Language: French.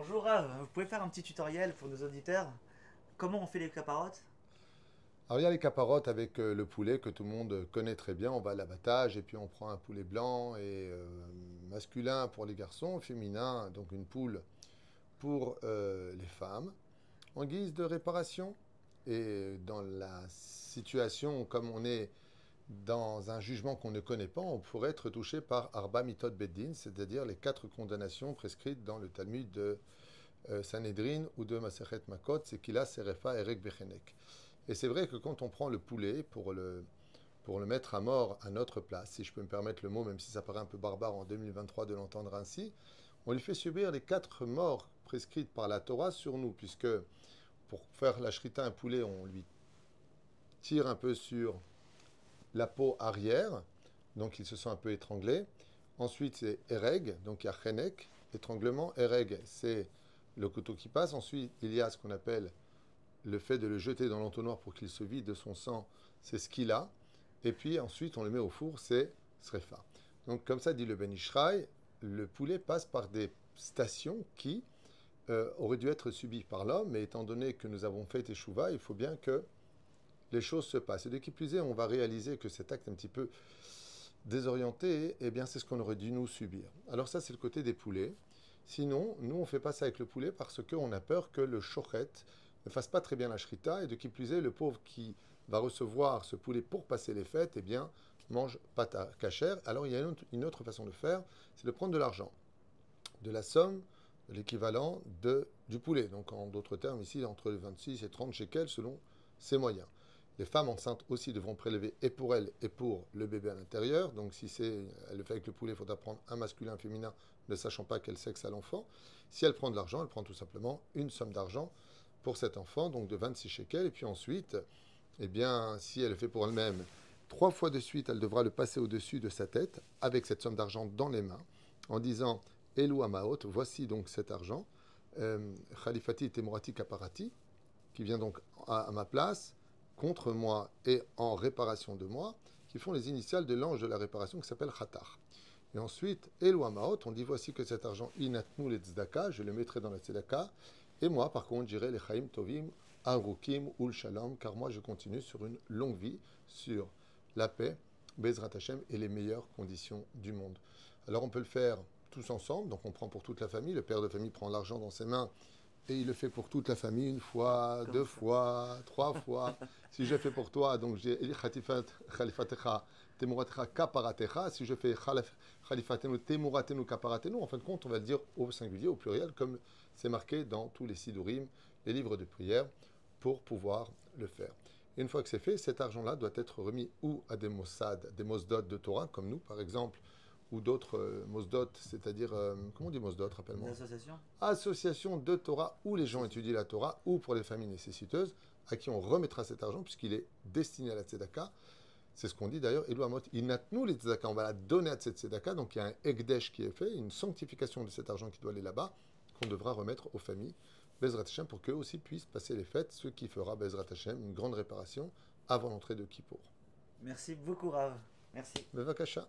Bonjour Rav, vous pouvez faire un petit tutoriel pour nos auditeurs? Comment on fait les caparottes? Alors il y a les caparottes avec le poulet que tout le monde connaît très bien. On va à l'abattage et puis on prend un poulet blanc et masculin pour les garçons, féminin, donc une poule pour les femmes, en guise de réparation. Et dans la situation, comme on est dans un jugement qu'on ne connaît pas, on pourrait être touché par Arba Mitot Beddin, c'est-à-dire les quatre condamnations prescrites dans le Talmud de Sanhedrin ou de Masechet Makot, c'est Kila, Serefa, Erek, Bechenek. Et c'est vrai que quand on prend le poulet pour le mettre à mort à notre place, si je peux me permettre le mot, même si ça paraît un peu barbare en 2023 de l'entendre ainsi, on lui fait subir les quatre morts prescrites par la Torah sur nous, puisque pour faire la shrita un poulet, on lui tire un peu sur la peau arrière, donc il se sent un peu étranglé. Ensuite, c'est ereg, donc il y a chenek, étranglement. Ereg, c'est le couteau qui passe. Ensuite, il y a ce qu'on appelle le fait de le jeter dans l'entonnoir pour qu'il se vide de son sang, c'est ce qu'il a. Et puis ensuite, on le met au four, c'est srefa. Donc, comme ça dit le Ben Ishraï, le poulet passe par des stations qui auraient dû être subies par l'homme, mais étant donné que nous avons fait Teshuvah, il faut bien que les choses se passent. Et de qui plus est, on va réaliser que cet acte un petit peu désorienté, eh bien, c'est ce qu'on aurait dû nous subir. Alors ça, c'est le côté des poulets. Sinon, nous, on fait pas ça avec le poulet parce qu'on a peur que le shochet ne fasse pas très bien la shrita, et de qui plus est, le pauvre qui va recevoir ce poulet pour passer les fêtes, eh bien, mange pas cachère. Alors, il y a une autre façon de faire, c'est de prendre de l'argent, de la somme, de l'équivalent du poulet. Donc, en d'autres termes, ici, entre 26 et 30 shekels selon ses moyens. Les femmes enceintes aussi devront prélever et pour elles et pour le bébé à l'intérieur. Donc, si elle le fait avec le poulet, il faudra prendre un masculin, un féminin, ne sachant pas quel sexe a l'enfant. Si elle prend de l'argent, elle prend tout simplement une somme d'argent pour cet enfant, donc de 26 shekels. Et puis ensuite, eh bien, si elle le fait pour elle-même, trois fois de suite, elle devra le passer au-dessus de sa tête avec cette somme d'argent dans les mains, en disant Elou Amaot, voici donc cet argent, Khalifati Temurati Kaparati, qui vient donc à ma place, contre moi et en réparation de moi, qui font les initiales de l'ange de la réparation qui s'appelle Khatar. Et ensuite, Elou Amaot, on dit voici que cet argent, Inatnu le Tzedaka, je le mettrai dans la Tzedaka, et moi, par contre, j'irai les Chaim Tovim, Arukim, Ul Shalom, car moi, je continue sur une longue vie, sur la paix, Bezrat Hashem, et les meilleures conditions du monde. Alors, on peut le faire tous ensemble, donc on prend pour toute la famille, le père de famille prend l'argent dans ses mains, et il le fait pour toute la famille, une fois, Comme deux ça. fois, trois fois. Si je fais pour toi, donc j'ai Khalifatecha, Temuratecha, Kaparatecha. Si je fais Khalifatenu, Temuratenu, Kaparatenu, en fin de compte, on va le dire au singulier, au pluriel, comme c'est marqué dans tous les Sidurim, les livres de prière, pour pouvoir le faire. Et une fois que c'est fait, cet argent-là doit être remis ou à des Mossad, des Mosdot de Torah, comme nous, par exemple, ou d'autres Mosdot, c'est-à-dire, comment on dit Mosdot, Des rappelle-moi? associations? Association de Torah où les gens Associations. étudient la Torah ou pour les familles nécessiteuses à qui on remettra cet argent puisqu'il est destiné à la tzedaka. C'est ce qu'on dit d'ailleurs. Elou Amot, inatnu les tzedaka, on va la donner à cette tzedaka. Donc il y a un ekdesh qui est fait, une sanctification de cet argent qui doit aller là-bas, qu'on devra remettre aux familles Bezrat Hashem pour qu'eux aussi puissent passer les fêtes, ce qui fera Bezrat Hashem une grande réparation avant l'entrée de Kippour. Merci beaucoup Rav. Merci. Bevakasha.